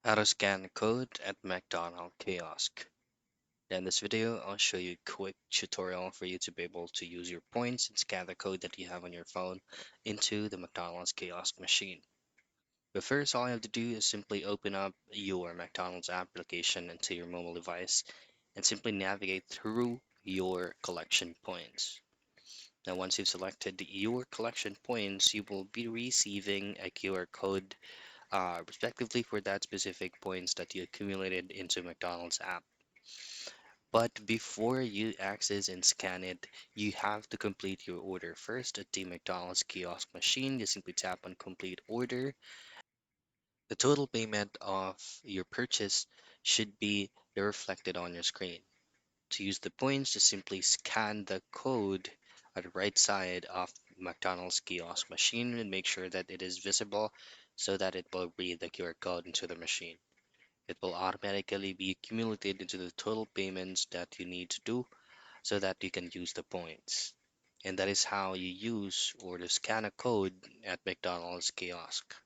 How to scan a code at McDonald's Kiosk. In this video, I'll show you a quick tutorial for you to be able to use your points and scan the code that you have on your phone into the McDonald's Kiosk machine. But first, all you have to do is simply open up your McDonald's application into your mobile device and simply navigate through your collection points. Now, once you've selected your collection points, you will be receiving a QR code respectively for that specific points that you accumulated into McDonald's app. But before you access and scan it, you have to complete your order first at the McDonald's kiosk machine. You simply tap on complete order. The total payment of your purchase should be reflected on your screen. To use the points, just simply scan the code at the right side of McDonald's kiosk machine and make sure that it is visible so that it will read the QR code into the machine. It will automatically be accumulated into the total payments that you need to do so that you can use the points. And that is how you use or to scan a code at McDonald's kiosk.